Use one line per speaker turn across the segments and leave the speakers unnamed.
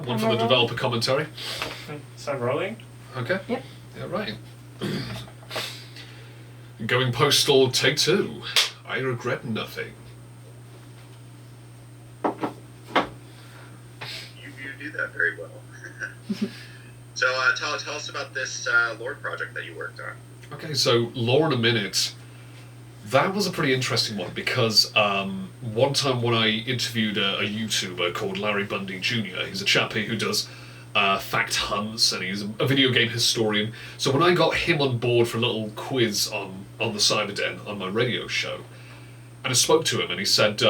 one for the developer commentary.
Start rolling.
Okay.
Yep.
Yeah, right. Going Postal, take 2. I regret nothing.
You do that very well. So tell us about this Lord project that you worked on.
Okay, so Lore in a Minute. That was a pretty interesting one because one time when I interviewed a YouTuber called Larry Bundy Jr., he's a chappie who does fact hunts and he's a video game historian. So when I got him on board for a little quiz on the Cyber Den on my radio show, and I spoke to him and he said,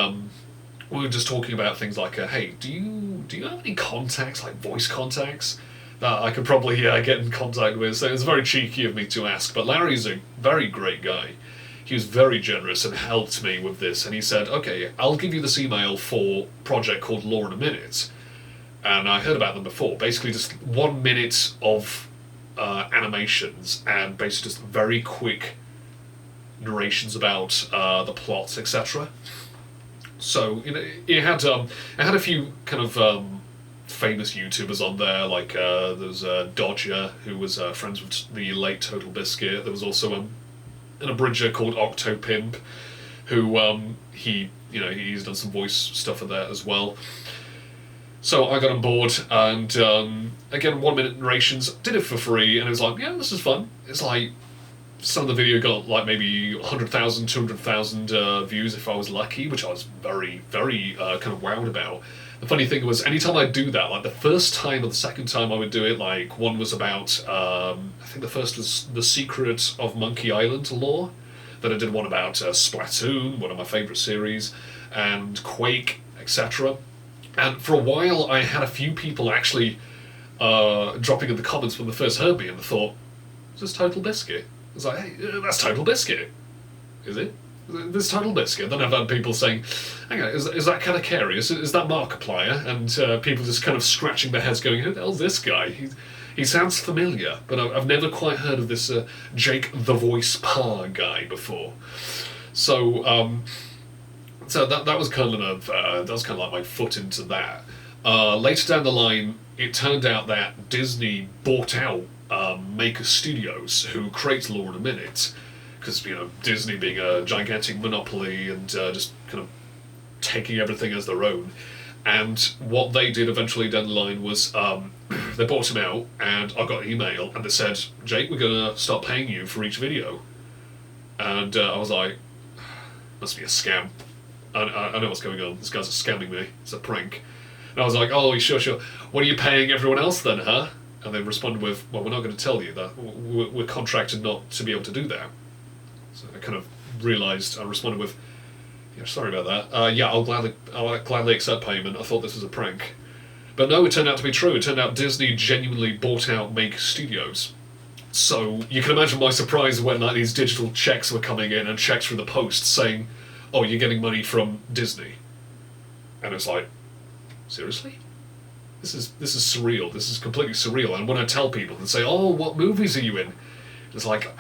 we were just talking about things like, hey, do you have any contacts, like voice contacts, that I could probably get in contact with? So it was very cheeky of me to ask, but Larry's a very great guy. He was very generous and helped me with this, and he said, okay, I'll give you this email for a project called Lore in a Minute. And I heard about them before. Basically just 1 minute of animations and basically just very quick narrations about the plot, etc. So it had a few kind of famous YouTubers on there, like there was Dodger, who was friends with the late Total Biscuit. There was also an abridger called Octopimp, who he's done some voice stuff in there as well. So I got on board, and again, 1 minute narrations, did it for free, and it was like, yeah, this is fun. It's like, some of the video got like maybe 100,000, 200,000 views if I was lucky, which I was very, very kind of wowed about. The funny thing was, anytime I'd do that, like the first time or the second time I would do it, like one was about, I think the first was The Secret of Monkey Island lore. Then I did one about Splatoon, one of my favourite series, and Quake, etc. And for a while I had a few people actually dropping in the comments when they first heard me, and they thought, is this Total Biscuit? I was like, hey, that's Total Biscuit. Is it? This is Total Biscuit. Then I've had people saying, hang on, is that kind of Carious? Is that Markiplier? And people just kind of scratching their heads going, who the hell's this guy? He sounds familiar, but I've never quite heard of this Jake the Voice Parr guy before. So that was kind of like my foot into that. Later down the line, it turned out that Disney bought out Maker Studios, who creates Lore in a Minute, because Disney being a gigantic monopoly and just kind of taking everything as their own. And what they did eventually down the line was they bought him out, and I got an email, and they said, Jake, we're going to start paying you for each video. And I was like, must be a scam. I know what's going on. This guy's scamming me. It's a prank. And I was like, oh, sure. What are you paying everyone else then, huh? And they responded with, well, we're not going to tell you that. We're contracted not to be able to do that. So I kind of realised, I responded with, yeah, sorry about that. I'll gladly accept payment. I thought this was a prank. But no, it turned out to be true. It turned out Disney genuinely bought out Maker Studios. So you can imagine my surprise when like these digital checks were coming in, and checks from the post saying, oh, you're getting money from Disney. And it's like, seriously? This is surreal. This is completely surreal. And when I tell people, they say, oh, what movies are you in? It's like,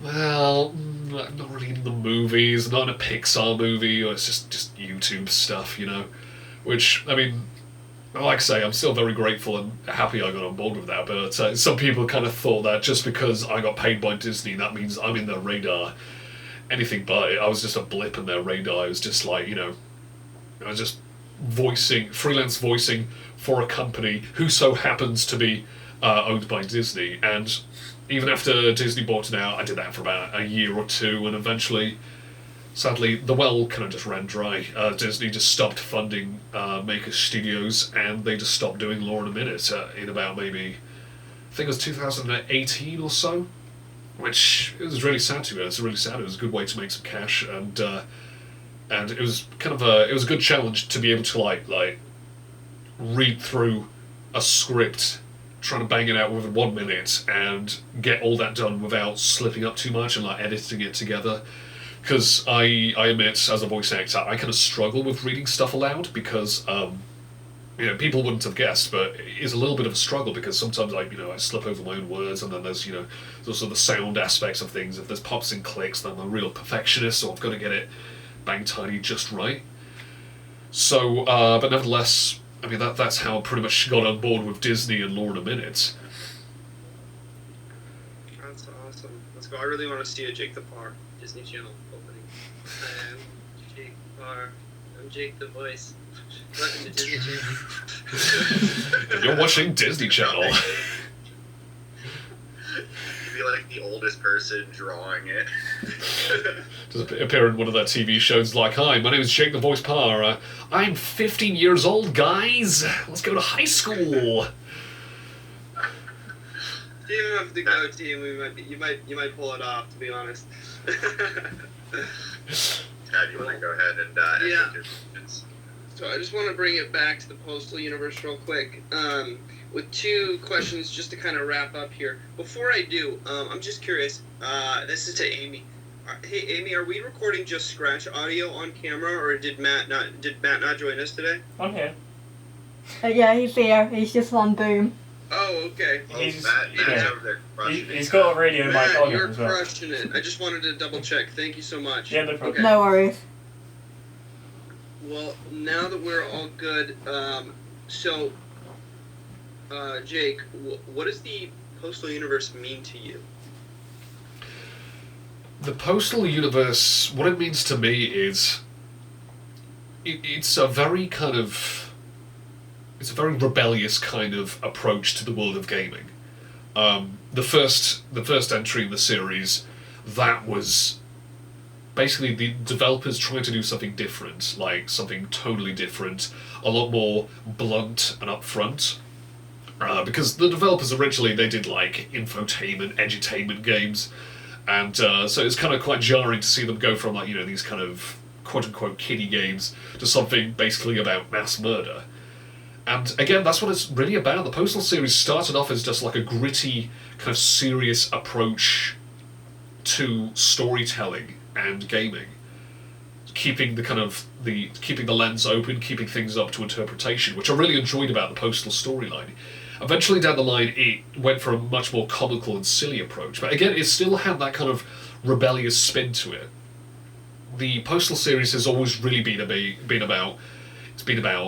well, I'm not really in the movies, not in a Pixar movie, or it's just YouTube stuff, Which, I mean, like I say, I'm still very grateful and happy I got on board with that, but some people kind of thought that just because I got paid by Disney, that means I'm in their radar. Anything but. I was just a blip in their radar. I was just like, I was just freelance voicing for a company who so happens to be owned by Disney. And even after Disney bought it out, I did that for about a year or two, and eventually, sadly, the well kind of just ran dry. Disney just stopped funding Maker Studios, and they just stopped doing Lore in a Minute in about maybe, I think it was 2018 or so, which it was really sad to me. It's really sad. It was a good way to make some cash, and it was kind of it was a good challenge to be able to like read through a script, trying to bang it out within 1 minute and get all that done without slipping up too much and like editing it together. Because I admit, as a voice actor, I kind of struggle with reading stuff aloud because people wouldn't have guessed, but it is a little bit of a struggle because sometimes I slip over my own words, and then there's also the sound aspects of things. If there's pops and clicks, then I'm a real perfectionist, so I've got to get it bang tidy just right. So, but nevertheless, I mean, that's how I pretty much got on board with Disney and Lord of Minutes.
That's awesome. Let's go. I really want to see a Jake the Parr Disney Channel opening. I am Jake Parr. I'm Jake the Voice. Welcome to Disney Channel.
You're watching Disney Channel.
You'd be like the oldest person drawing it.
Just appear in one of their TV shows like, "Hi, my name is Jake the Voice Parr. I'm 15 years old, guys. Let's go to high school."
You don't have to go, team. You might pull it off. To be honest.
Ted, you want to go ahead and
Yeah.
answer your questions?
So I just want to bring it back to the Postal universe real quick, with 2 questions just to kind of wrap up here. Before I do, I'm just curious. This is to Amy. Hey, Amy, are we recording just scratch audio on camera, or did Matt not join us today?
I'm here.
Yeah, he's here. He's just on Boom.
Oh, okay.
Oh,
He's-
Matt's
yeah.
over there crushing it.
He's got a radio mic
Matt,
on
you're
him as well.
crushing it. I just wanted to double check. Thank you so much.
Yeah, no problem.
Okay.
No worries.
Well, now that we're all good, so, Jake, what does the Postal universe mean to you?
The Postal universe, what it means to me is, it's a very kind of, it's a very rebellious kind of approach to the world of gaming. The first entry in the series, that was basically the developers trying to do something different, like something totally different, a lot more blunt and upfront. Because the developers originally, they did like infotainment, edutainment games, and so it's kind of quite jarring to see them go from like, you know, these kind of quote-unquote kiddie games to something basically about mass murder. And again, that's what it's really about. The Postal series started off as just like a gritty, kind of serious approach to storytelling and gaming, keeping the lens open, keeping things up to interpretation, which I really enjoyed about the Postal storyline. Eventually down the line, it went for a much more comical and silly approach, but again, it still had that kind of rebellious spin to it. The Postal series has always really been about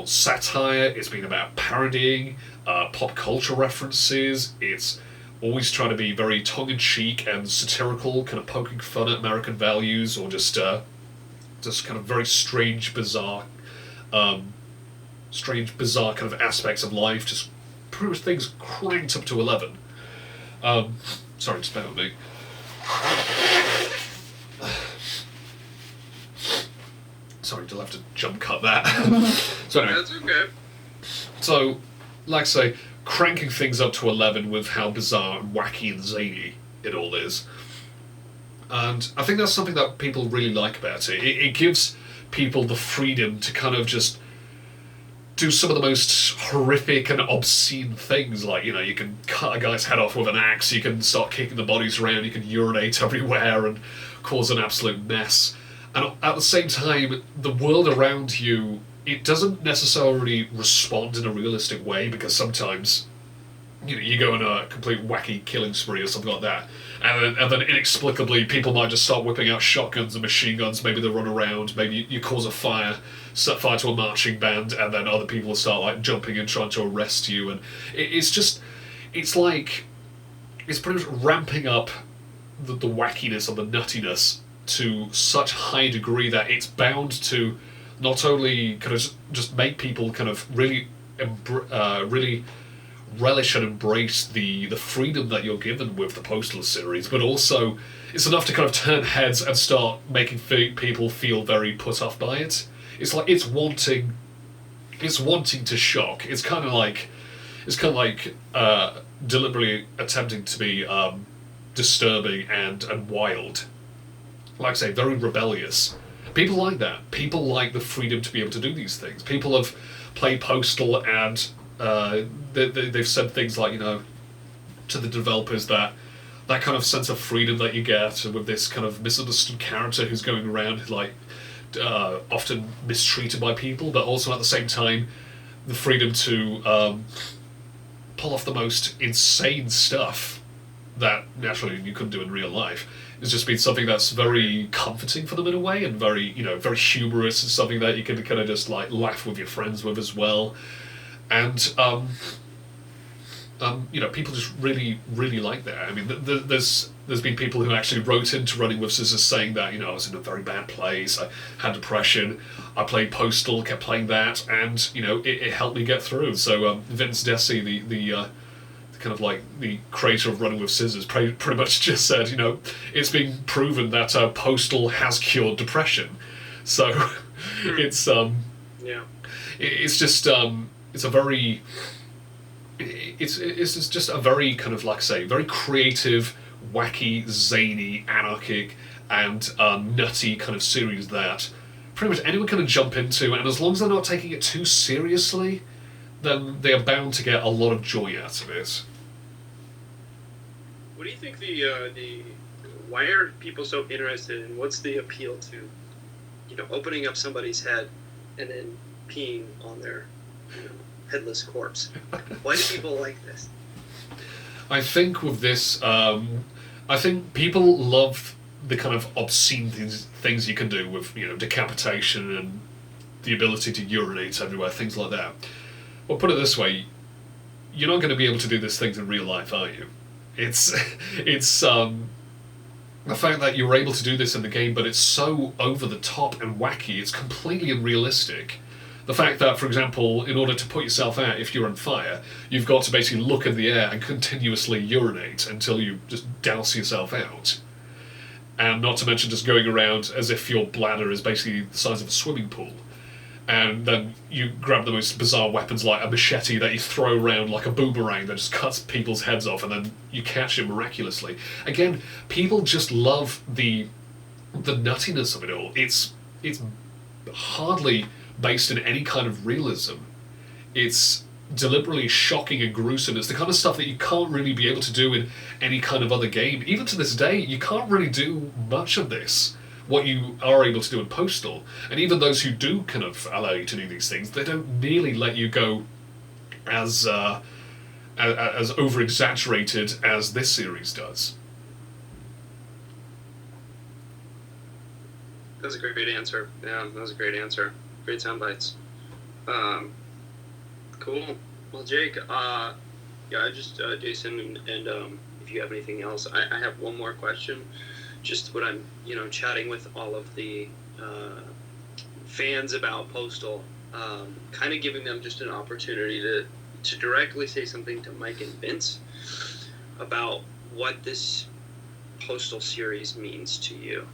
satire, it's been about parodying, pop culture references, it's always trying to be very tongue-in-cheek and satirical, kind of poking fun at American values, or just kind of very strange, bizarre kind of aspects of life, just pretty much things cranked up to 11. Sorry, just bear with me. Sorry, you'll have to jump cut that. So anyway,
That's okay.
so, like I say, cranking things up to 11 with how bizarre and wacky and zany it all is. And I think that's something that people really like about it. It gives people the freedom to kind of just do some of the most horrific and obscene things, like, you know, you can cut a guy's head off with an axe, you can start kicking the bodies around, you can urinate everywhere and cause an absolute mess. And at the same time, the world around you, it doesn't necessarily respond in a realistic way, because sometimes, you know, you go on a complete wacky killing spree or something like that, and then inexplicably people might just start whipping out shotguns and machine guns, maybe they run around, maybe you cause a fire, set fire to a marching band, and then other people will start like jumping and trying to arrest you, and it's pretty much ramping up the wackiness and the nuttiness to such high degree that it's bound to not only kind of just make people kind of really relish and embrace the freedom that you're given with the Postal series, but also it's enough to kind of turn heads and start making people feel very put off by it. It's like it's wanting to shock. It's kind of like deliberately attempting to be disturbing and wild. Like I say, very rebellious. People like that. People like the freedom to be able to do these things. People have played Postal and they've said things like, you know, to the developers that kind of sense of freedom that you get with this kind of misunderstood character who's going around like often mistreated by people, but also at the same time the freedom to pull off the most insane stuff that naturally you couldn't do in real life. It's just been something that's very comforting for them in a way, and very, you know, very humorous, and something that you can kind of just like laugh with your friends with as well. and people just really, really like that. I mean, there's been people who actually wrote into Running with Scissors saying that, I was in a very bad place, I had depression, I played Postal, kept playing that, and, it helped me get through. So Vince Desi, the kind of like the creator of Running with Scissors, pretty much just said, it's been proven that Postal has cured depression. So it's it's just it's a very it's just a very kind of, like I say, very creative, wacky, zany, anarchic, and nutty kind of series that pretty much anyone can jump into, and as long as they're not taking it too seriously, then they are bound to get a lot of joy out of it.
What do you think why are people so interested in, what's the appeal to, opening up somebody's head and then peeing on their, headless corpse? Why do people like this?
I think with this, I think people love the kind of obscene things you can do with, decapitation and the ability to urinate everywhere, things like that. Well, put it this way, you're not going to be able to do these things in real life, are you? It's the fact that you're able to do this in the game, but it's so over the top and wacky, it's completely unrealistic. The fact that, for example, in order to put yourself out if you're on fire, you've got to basically look in the air and continuously urinate until you just douse yourself out. And not to mention just going around as if your bladder is basically the size of a swimming pool. And then you grab the most bizarre weapons like a machete that you throw around like a boomerang that just cuts people's heads off, and then you catch it miraculously. Again, people just love the nuttiness of it all. It's hardly based in any kind of realism. It's deliberately shocking and gruesome. It's the kind of stuff that you can't really be able to do in any kind of other game. Even to this day, you can't really do much of this, what you are able to do in Postal. And even those who do kind of allow you to do these things, they don't nearly let you go as over-exaggerated as this series does.
That's a great answer. Yeah, that was a great answer. Great sound bites. Cool. Well, Jake, Jason, and if you have anything else, I have one more question. Just when I'm, chatting with all of the fans about Postal, kind of giving them just an opportunity to directly say something to Mike and Vince about what this Postal series means to you.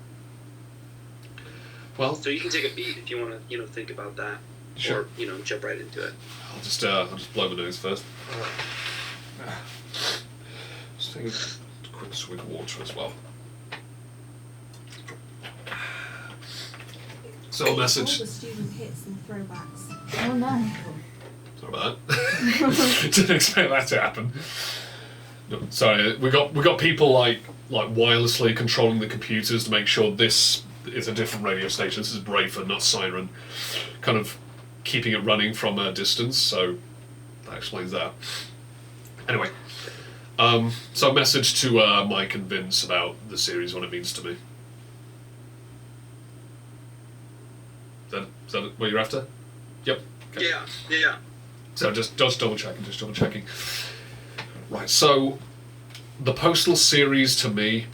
Well,
so you can take a beat if you want to, think about that,
sure.
Or jump right into it.
I'll just blow my nose first. Just take a quick swig of water as well. So, a message.
All the student hits and throwbacks.
Oh no.
Sorry about that. Didn't expect that to happen. No, sorry, we got people like wirelessly controlling the computers to make sure this is a different radio station. This is Brayford, not Siren. Kind of keeping it running from a distance, so that explains that. Anyway, so a message to Mike and Vince about the series, what it means to me. Is that what you're after? Yep. Okay.
Yeah.
So just double checking. Right, so the Postal series to me,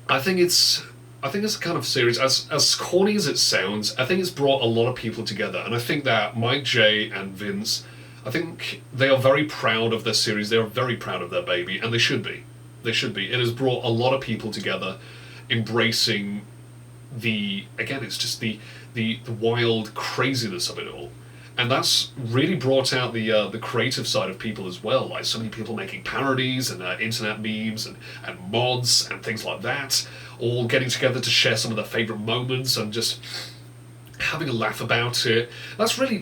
I think it's a kind of series, as corny as it sounds, I think it's brought a lot of people together, and I think that Mike J and Vince, I think they are very proud of their series, they are very proud of their baby, and they should be. They should be. It has brought a lot of people together, embracing it's just the wild craziness of it all. And that's really brought out the creative side of people as well, like so many people making parodies and internet memes and mods and things like that, all getting together to share some of their favourite moments and just having a laugh about it. That's really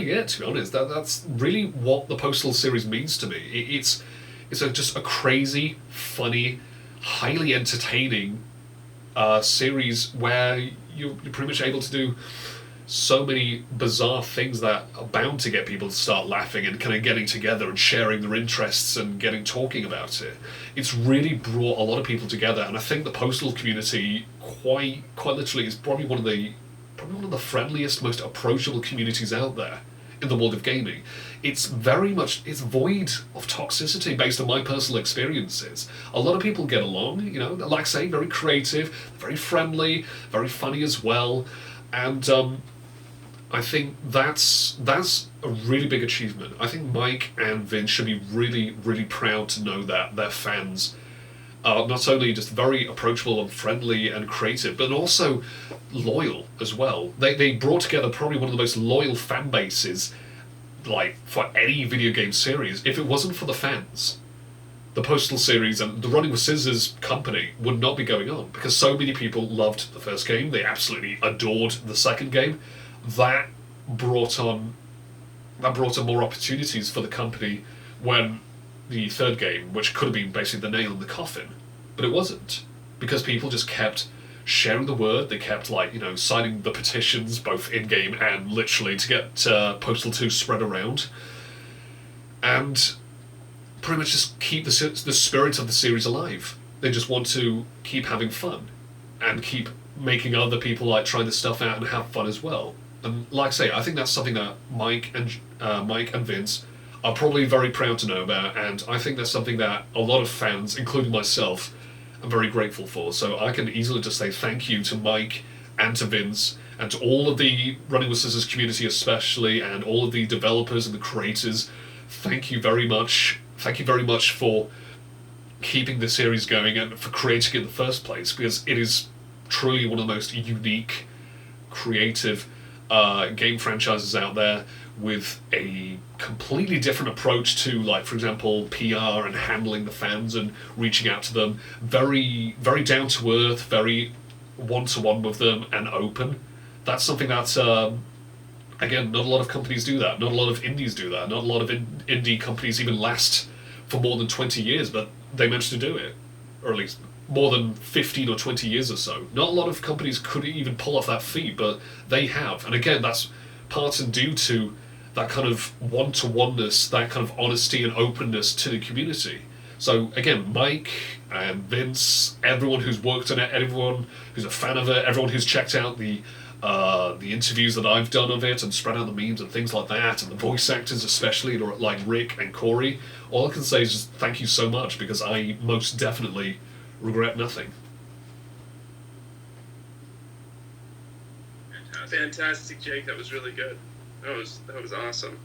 it, to be honest. That's really what the Postal series means to me. It's just a crazy, funny, highly entertaining series where you're pretty much able to do so many bizarre things that are bound to get people to start laughing and kind of getting together and sharing their interests and talking about it. It's really brought a lot of people together, and I think the Postal community quite literally is probably one of the friendliest, most approachable communities out there. in the world of gaming. It's void of toxicity based on my personal experiences. A lot of people get along, you know, like I say, very creative, very friendly, very funny as well, and I think that's a really big achievement. I think Mike and Vince should be really, really proud to know that their fans are not only just very approachable and friendly and creative, but also loyal as well. They brought together probably one of the most loyal fan bases, like, for any video game series. If it wasn't for the fans, the Postal series and the Running with Scissors company would not be going on, because so many people loved the first game. They absolutely adored the second game. That brought on more opportunities for the company when the third game, which could have been basically the nail in the coffin, but it wasn't, because people just kept sharing the word. They kept, like, you know, signing the petitions both in game and literally to get Postal 2 spread around, and pretty much just keep the spirit of the series alive. They just want to keep having fun and keep making other people, like, try this stuff out and have fun as well. And like I say, I think that's something that Mike and Vince are probably very proud to know about, and I think that's something that a lot of fans, including myself, are very grateful for. So I can easily just say thank you to Mike and to Vince and to all of the Running with Scissors community especially, and all of the developers and the creators. Thank you very much. Thank you very much for keeping the series going and for creating it in the first place, because it is truly one of the most unique, creative game franchises out there, with a completely different approach to, like, for example, PR and handling the fans and reaching out to them. Very, very down to earth, very one-to-one with them and open. That's something that, again, not a lot of companies do that. Not a lot of indies do that. Not a lot of indie companies even last for more than 20 years, but they managed to do it. Or at least more than 15 or 20 years or so. Not a lot of companies could even pull off that feat, but they have. And again, that's part and due to that kind of one-to-oneness, that kind of honesty and openness to the community. So again, Mike and Vince, everyone who's worked on it, everyone who's a fan of it, everyone who's checked out the interviews that I've done of it and spread out the memes and things like that, and the voice actors especially, like Rick and Corey, all I can say is just thank you so much, because I most definitely regret nothing.
Fantastic, Jake. That was really good. That was awesome.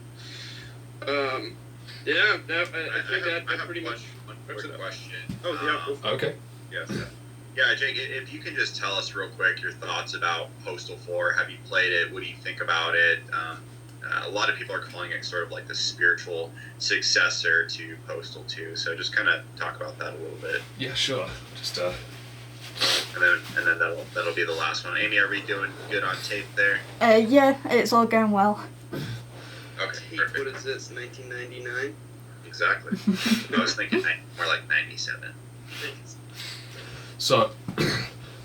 Yeah, no, I think that pretty much.
One quick question.
Oh, yeah.
Okay.
Yes. Yeah, Jake, if you can just tell us real quick your thoughts about Postal 4. Have you played it? What do you think about it? A lot of people are calling it sort of like the spiritual successor to Postal 2. So just kind of talk about that a little bit.
Yeah, sure. Just
And then that'll be the last one. Amy, are we doing good on tape there?
Yeah, it's all going well.
Okay,
What
perfect.
is this, 1999?
Exactly. I was thinking more like 97.
So,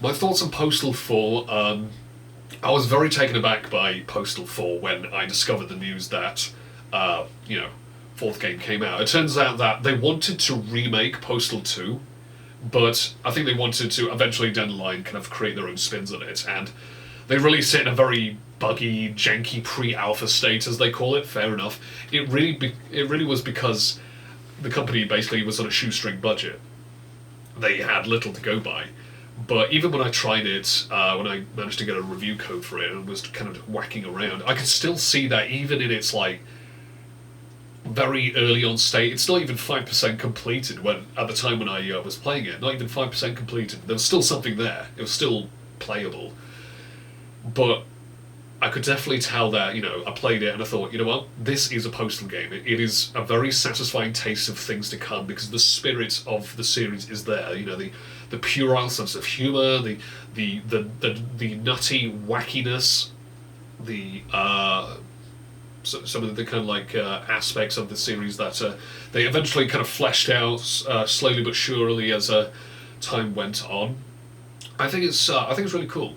my thoughts on Postal 4, I was very taken aback by Postal 4 when I discovered the news that, fourth game came out. It turns out that they wanted to remake Postal 2, but I think they wanted to eventually down the line kind of create their own spins on it, and they released it in a very buggy, janky pre-alpha state, as they call it. Fair enough. It really was because the company basically was on a shoestring budget. They had little to go by. But even when I tried it, when I managed to get a review code for it and was kind of whacking around, I could still see that even in its, like, very early on state, it's not even 5% completed when, at the time when I was playing it, not even 5% completed. There was still something there. It was still playable. But I could definitely tell that, I played it and I thought, you know what, this is a Postal game. It is a very satisfying taste of things to come, because the spirit of the series is there. The puerile sense of humor, the nutty wackiness, some of the kind of like aspects of the series that they eventually kind of fleshed out slowly but surely as time went on. I think it's really cool.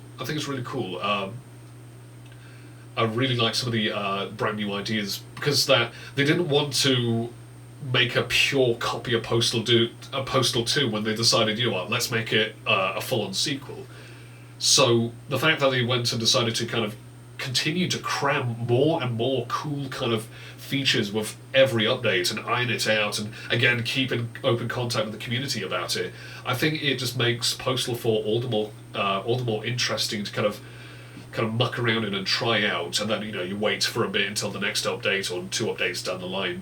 I really like some of the brand new ideas, because that they didn't want to make a pure copy of Postal 2 when they decided, you know what, let's make it a full-on sequel. So the fact that they went and decided to kind of continue to cram more and more cool kind of features with every update and iron it out, and again keep in open contact with the community about it. I think it just makes Postal 4 all the more interesting to kind of muck around in and try out, and then you wait for a bit until the next update or 2 updates down the line,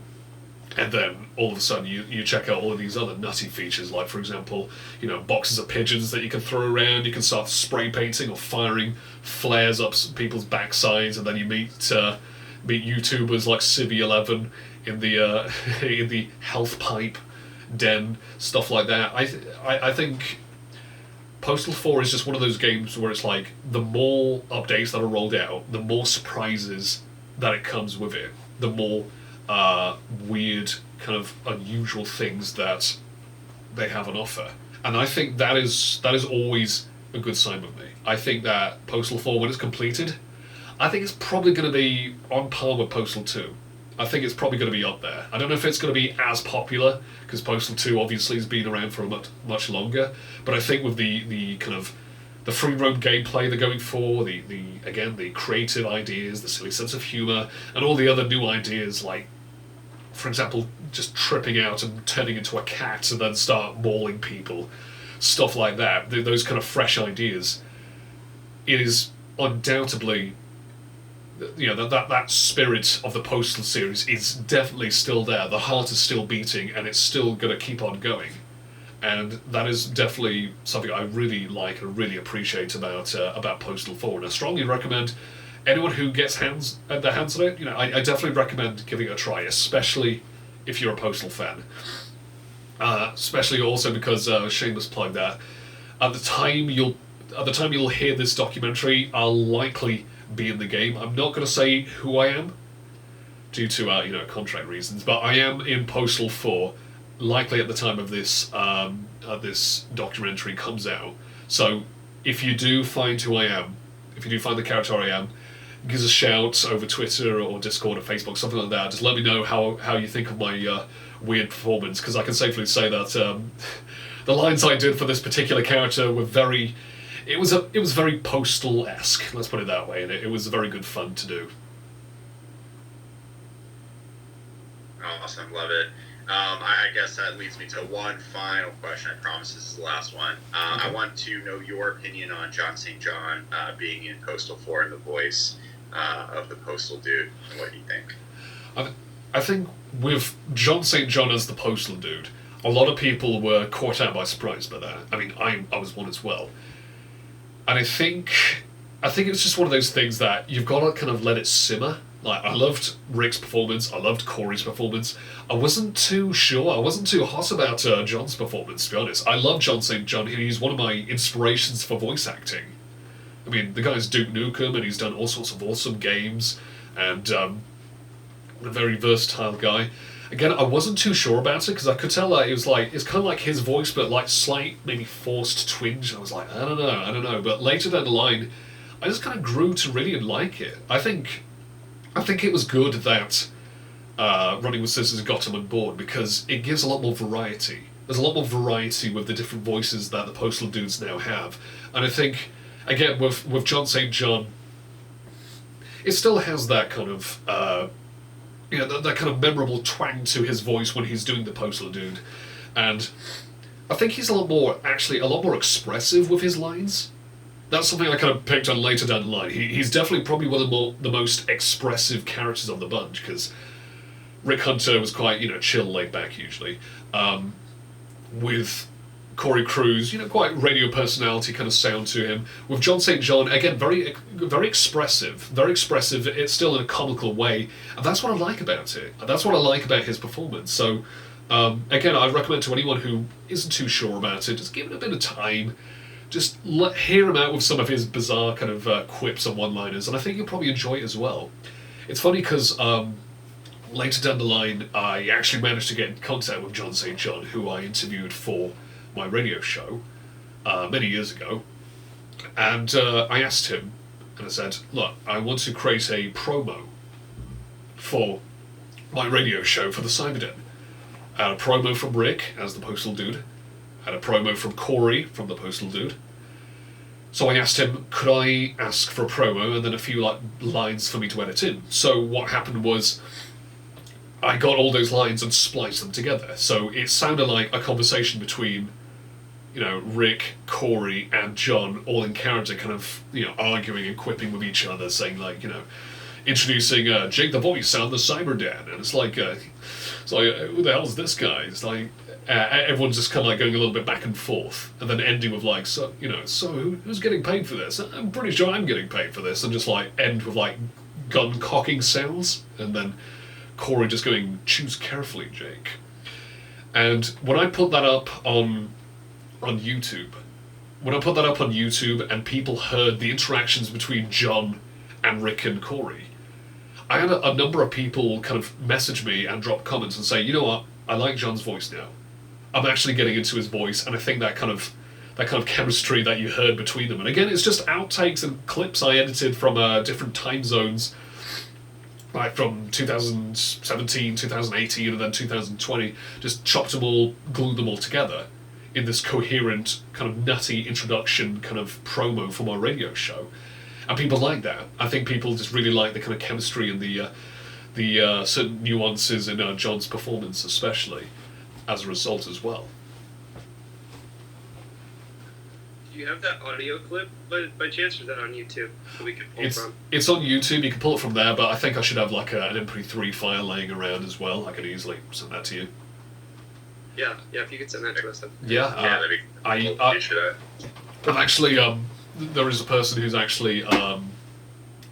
and then all of a sudden you check out all of these other nutty features, like for example boxes of pigeons that you can throw around. You can start spray painting or firing flares up people's backsides, and then you meet YouTubers like Civi11 in the in the health pipe den, stuff like that. I think Postal 4 is just one of those games where it's like, the more updates that are rolled out, the more surprises that it comes with it, the more weird, kind of unusual things that they have on offer. And I think that is always a good sign with me. I think that Postal 4, when it's completed, I think it's probably going to be on par with Postal 2. I think it's probably going to be up there. I don't know if it's going to be as popular, because Postal 2 obviously has been around for much longer, but I think with the kind of the free roam gameplay they're going for, the creative ideas, the silly sense of humour, and all the other new ideas, like, for example, just tripping out and turning into a cat and then start mauling people, stuff like that, those kind of fresh ideas, it is undoubtedly, that spirit of the Postal series is definitely still there. The heart is still beating, and it's still going to keep on going. And that is definitely something I really like and really appreciate about Postal 4. And I strongly recommend anyone who gets their hands on it. I definitely recommend giving it a try, especially if you're a Postal fan. Especially also because shameless plug that at the time you'll hear this documentary, I'll likely be in the game. I'm not going to say who I am due to contract reasons, but I am in Postal 4, likely at the time of this this documentary comes out. So if you do find who I am, if you do find the character I am, give us a shout over Twitter or Discord or Facebook, something like that. Just let me know how you think of my weird performance, because I can safely say that the lines I did for this particular character were very... It was very Postal-esque, let's put it that way, and it was very good fun to do.
Awesome, love it. I guess that leads me to one final question. I promise this is the last one.
Okay.
I want to know your opinion on John St. John being in Postal 4 and the voice of the Postal dude, and what do you think?
I think with John St. John as the Postal dude, a lot of people were caught out by surprise by that. I mean, I was one as well. And I think it's just one of those things that you've got to kind of let it simmer. Like, I loved Rick's performance, I loved Corey's performance. I wasn't too hot about John's performance, to be honest. I love John St. John. He's one of my inspirations for voice acting. I mean, the guy's Duke Nukem, and he's done all sorts of awesome games, and a very versatile guy. Again, I wasn't too sure about it, because I could tell that it's kind of like his voice, but like slight, maybe forced twinge. I was like, I don't know. But later down the line, I just kind of grew to really like it. I think it was good that Running with Scissors got him on board, because it gives a lot more variety. There's a lot more variety with the different voices that the Postal dudes now have. And I think, again, with John St. John, it still has that kind of... that kind of memorable twang to his voice when he's doing the Postal dude. And I think he's a lot more expressive with his lines. That's something I kind of picked on later down the line. He's definitely probably one of the most expressive characters of the bunch, because Rick Hunter was quite, chill, laid back usually. With Corey Cruz, quite radio personality kind of sound to him. With John St. John, again, very expressive. It's still in a comical way, and that's what I like about it. That's what I like about his performance. So, again, I recommend to anyone who isn't too sure about it, just give it a bit of time. Just hear him out with some of his bizarre kind of quips and one-liners, and I think you'll probably enjoy it as well. It's funny because later down the line, I actually managed to get in contact with John St. John, who I interviewed for my radio show many years ago, and I asked him, and I said, look, I want to create a promo for my radio show for the Cyberden. I had a promo from Rick as the Postal dude, I had a promo from Corey from the Postal dude, So I asked him, could I ask for a promo and then a few lines for me to edit in? So what happened was, I got all those lines and spliced them together. So it sounded like a conversation between, Rick, Corey, and John, all in character, kind of, arguing and quipping with each other, saying introducing Jake the Voice and the Cyberdan, and it's like, who the hell's this guy? It's like everyone's just kind of going a little bit back and forth, and then ending with who's getting paid for this? I'm pretty sure I'm getting paid for this, and just end with gun cocking sounds, and then Corey just going, choose carefully, Jake. And when I put that up on YouTube, and people heard the interactions between John and Rick and Corey, I had a number of people kind of message me and drop comments and say, you know what, I like John's voice now. I'm actually getting into his voice, and I think that kind of chemistry that you heard between them. And again, it's just outtakes and clips I edited from different time zones, like from 2017, 2018, and then 2020, just chopped them all, glued them all together in this coherent, kind of nutty introduction kind of promo for my radio show. And people like that. I think people just really like the kind of chemistry and the certain nuances in John's performance, especially, as a result as well.
Do you have that audio clip by chance, or is that on YouTube that we can pull from?
It's on YouTube, you can pull it from there, but I think I should have an MP3 file laying around as well. I could easily send that to you.
Yeah, if you could send that to us then.
Yeah,
that'd be
I've actually, there is a person who's actually,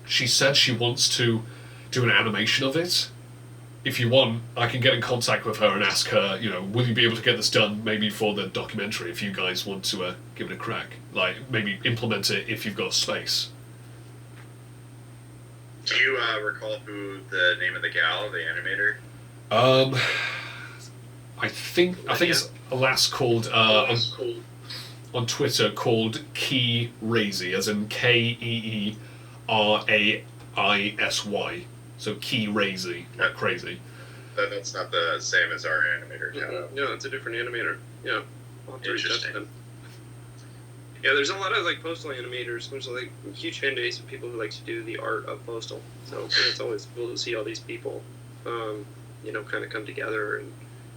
she said she wants to do an animation of it. If you want, I can get in contact with her and ask her, will you be able to get this done maybe for the documentary if you guys want to give it a crack? Maybe implement it if you've got space.
Do you recall who the name of the gal, the animator?
I think it's a lass called on Twitter called Key Raisy, as in KeeRaisy. So Key Raisy, not crazy.
That's not the same as our animator.
No, it's a different animator. Yeah.
Interesting.
Yeah, there's a lot of Postal animators. There's a huge fan base of people who like to do the art of Postal. So it's always cool to see all these people, kind of come together and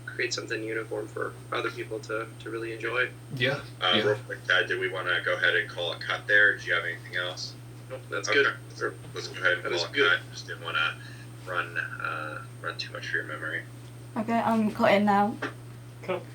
create something uniform for other people to really enjoy.
Yeah.
Real quick, do we want to go ahead and call it cut there? Do you have anything else?
Nope, that's
okay.
good.
Let's go ahead and
That
call
is
it
good.
cut. Just didn't want to run too much for your memory.
Okay, I'm cutting now.
Cool.